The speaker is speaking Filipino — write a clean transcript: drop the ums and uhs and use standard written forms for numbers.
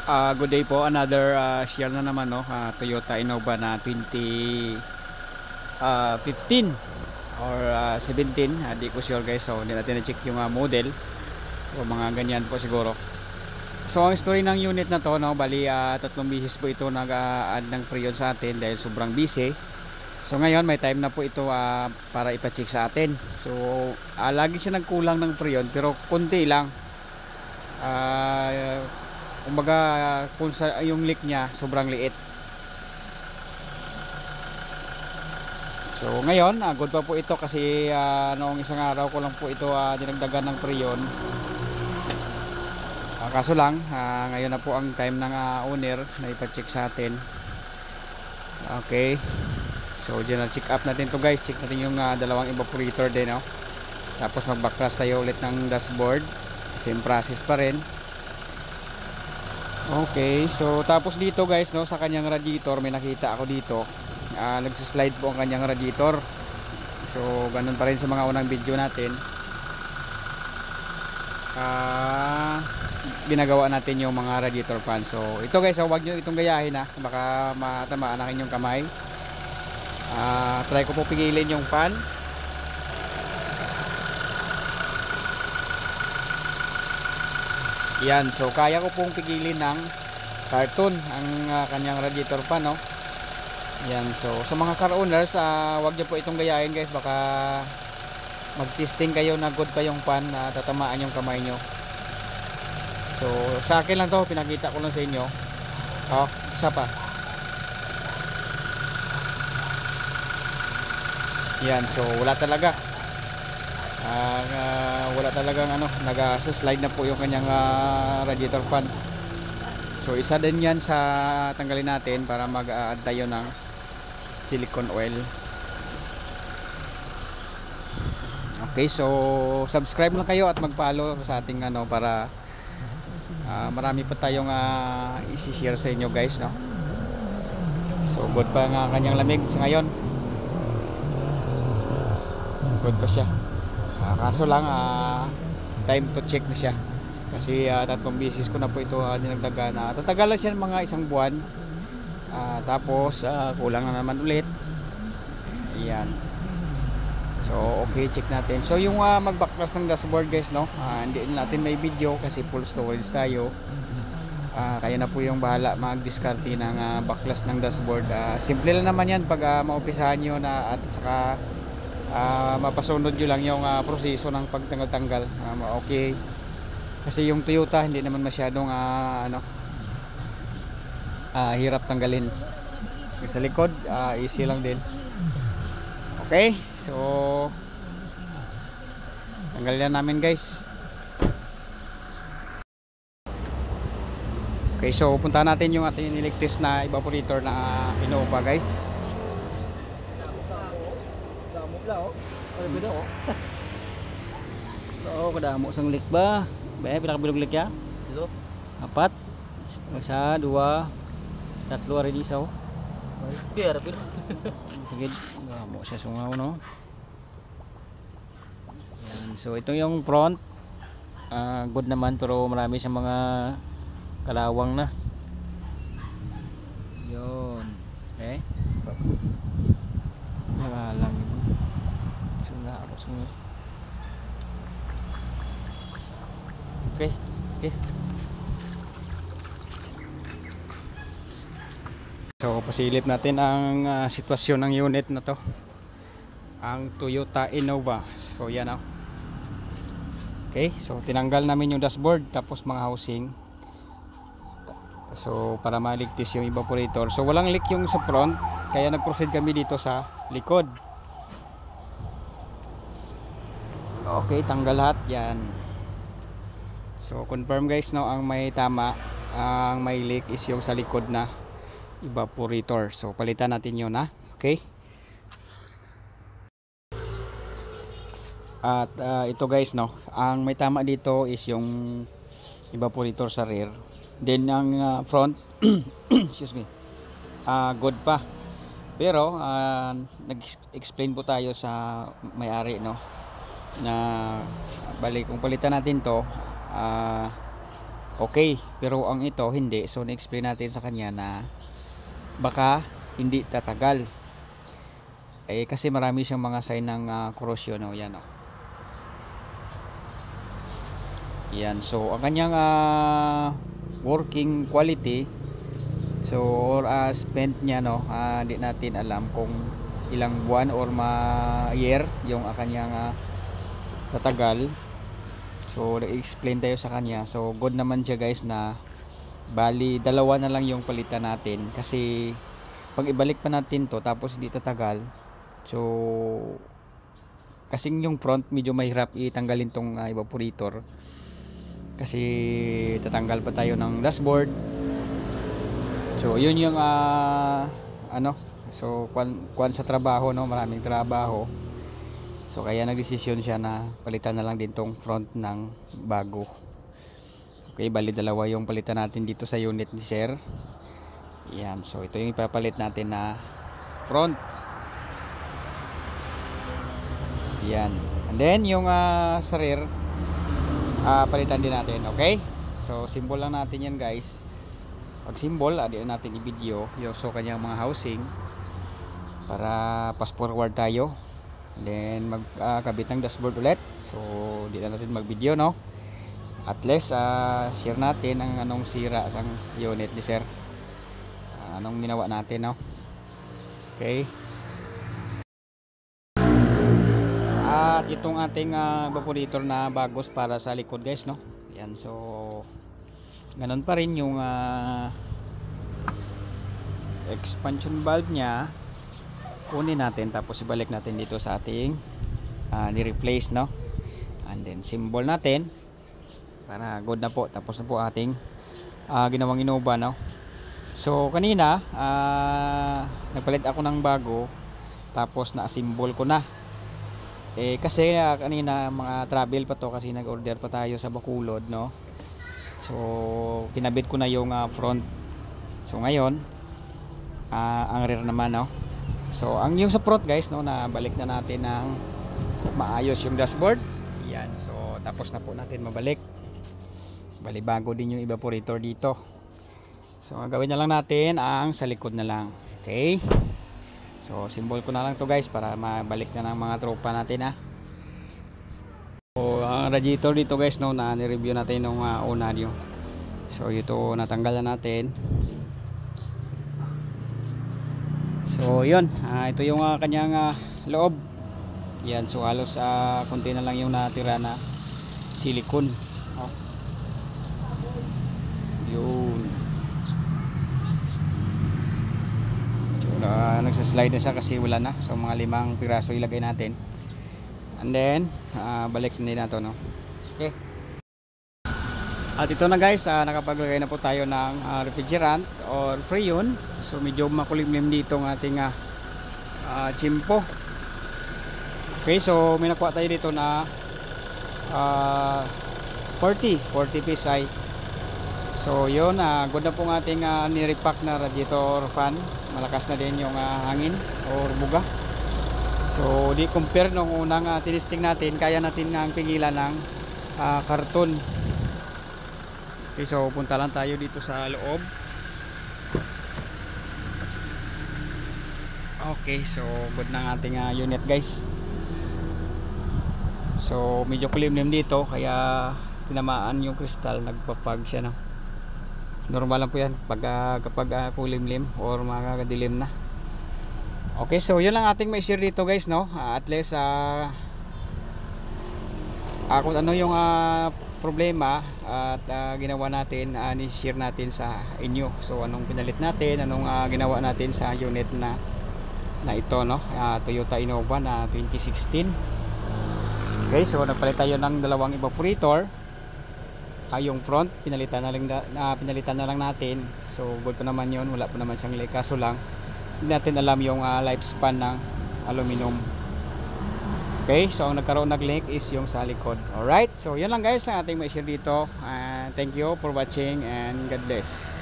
Good day po, another share na naman, no, Toyota Innova na 2015 or 17, di ko sure guys, so hindi natin na-check yung model o mga ganyan po siguro. So ang story ng unit na to, no, bali tatlong bisis po ito nag-add ng freon sa atin dahil sobrang busy. So ngayon may time na po ito para ipa-check sa atin. So lagi siya nagkulang ng freon pero konti lang. Kumbaga kung yung leak niya sobrang liit. So ngayon good pa po ito kasi noong isang araw ko lang po ito dinagdagan ng freon. Kaso lang ngayon na po ang time ng owner na ipa-check sa atin. Okay, so general check up natin to guys. Check natin yung dalawang evaporator din, no? Tapos mag-backclash tayo ulit ng dashboard. Same process pa rin. Okay, so tapos dito guys, no, sa kanyang radiator may nakita ako dito. Nagsislide po ang kanyang radiator. So ganun pa rin sa mga unang video natin. Ginagawa natin yung mga radiator fan. So ito guys, huwag nyo itong gayahin baka matamaan ang inyong kamay. Try ko po pigilin yung fan. Yan, so kaya ko pong pigilin ng carton ang kanyang radiator fan, no? Yan, so sa mga car owners, wag niyo po itong gayahin guys, baka mag-testing kayo na good pa yung fan na tatamaan yung kamay nyo. So sa akin lang to, pinakita ko lang sa inyo. Isa pa. Yan, so wala talaga. Wala talagang nag-slide na po yung kanyang radiator fan. So isa din yan sa tanggalin natin para mag-add tayo ng silicone oil. Okay, so subscribe lang kayo at mag-follow sa ating para marami pa tayong i-share sa inyo guys, no? So good pa nga kanyang lamig sa ngayon. Good pa siya. Kaso lang time to check na siya kasi tatlong bisis ko na po ito dinagdagan. Tatagalan siya ng mga isang buwan, tapos kulang na naman ulit. Ayan, so okay, check natin. So yung mag-backclash ng dashboard guys, no, hindi natin may video kasi full storage tayo. Kaya na po yung bahala mag-discarte ng backlash ng dashboard. Simple lang naman yan pag maumpisahan nyo na at saka mapasunod nyo lang yung proseso ng pagtanggal-tanggal. Okay, kasi yung Toyota hindi naman masyadong hirap tanggalin. Sa likod easy lang din. Okay, so tanggalin namin guys. Okay, so puntahan natin yung ating niligtis na evaporator na Innova guys. So kadamo sang lik ba? Pila ka bilog lik ya? Dito. 4. Isa, 2, 3 rin isa. Biar pil. Tigid, gamo siya sungaw, no. Yan, so ito yung front. Good naman pero marami sa mga kalawang na. Yun. Okay. Nakalang ito. Okay. So pasilip natin ang sitwasyon ng unit na to, ang Toyota Innova. So yan Okay, so tinanggal namin yung dashboard tapos mga housing. So para maligtis yung evaporator. So walang leak yung sa front, kaya nag-proceed kami dito sa likod. Okay, tanggal lahat yan. So confirm guys, no, ang may tama, ang may leak is yung sa likod na evaporator. So palitan natin yun okay. At ito guys, no, ang may tama dito is yung evaporator sa rear. Then ang front excuse me, good pa. Pero nag-explain po tayo sa may-ari, no, na balik kung palitan natin to okay, pero ang ito hindi. So na-explain natin sa kanya na baka hindi tatagal, kasi marami siyang mga sign ng corrosion. Yan. Yan, so ang kanyang working quality, so or spent niya, hindi natin alam kung ilang buwan or year yung kanyang tatagal. So na-explain tayo sa kanya. So good naman siya guys, na bali dalawa na lang yung palitan natin, kasi pag ibalik pa natin to tapos hindi tatagal, so kasing yung front medyo mahirap itanggalin tong evaporator, kasi tatanggal pa tayo ng dashboard. So yun yung so kwan sa trabaho, maraming trabaho. So kaya nagdesisyon siya na palitan na lang din tong front ng bago. Okay, bali dalawa yung palitan natin dito sa unit ni sir. Yan, so ito yung ipapalit natin na front. Yan, and then yung sa rear palitan din natin. Okay, so symbol lang natin yan guys. Pag symbol, adi natin i-video yung so kanyang mga housing para pass forward tayo. Then magkabit ng dashboard ulit. So di na natin mag-video, at least share natin ang anong sira sa unit ni sir, anong ginawa natin, okay. At itong ating evaporator na bagos para sa likod guys, yan, so ganun pa rin yung expansion valve nya. Kunin natin tapos ibalik natin dito sa ating ni-replace, and then symbol natin para good na po. Tapos na po ating ginawang Innova, so kanina nagpalit ako ng bago, tapos na-symbol ko na, kasi kanina mga travel pa to, kasi nag-order pa tayo sa Bacolod, so kinabit ko na yung front. So ngayon ang rear naman, so ang yung sa front guys, na balik na natin ng maayos yung dashboard. Yan, so tapos na po natin mabalik. Bali bago din yung evaporator dito. So gagawin na lang natin ang sa likod na lang. Okay, so symbol ko na lang to guys para mabalik na ng mga tropa natin, So ang radiator dito guys, na ni-review natin nung una nyo. So ito natanggal na natin. So yun, ito yung kanyang loob. Yan, so halos konti na lang yung natira na silicone. Yun. So nagsaslide na siya kasi wala na. So mga 5 piraso ilagay natin. And then balik na din nato, Okay. At ito na guys, nakapaglagay na po tayo ng refrigerant or freon. So medyo makulimlim dito ng ating chimpo. Okay, so may nakuha tayo dito na 40 PSI. So yun, good na po ng ating nirepack na radiator fan. Malakas na din yung hangin or buga. So di compare nung unang tinisting natin, kaya natin ang pigilan ng karton. Okay, so punta lang tayo dito sa loob. Okay, so good na ang ating unit guys. So medyo kulimlim dito, kaya tinamaan yung kristal, nagpapag siya, normal lang po yan kapag kulimlim or makakadilim na. Okay, so yun lang ating may share dito guys, at least kung ano yung problema at ginawa natin, ni-share natin sa inyo. So anong pinalit natin, anong ginawa natin sa unit na ito, Toyota Innova na 2016. Okay, so nagpalit tayo ng dalawang evaporator. Yung front pinalitan na lang natin. So good pa naman yun, wala pa naman siyang leak, kaso lang hindi natin alam yung lifespan ng aluminum. Okay, so ang nagkaroon nag-leak is yung sa likod. Alright, so yun lang guys ang ating may share dito. Thank you for watching and God bless.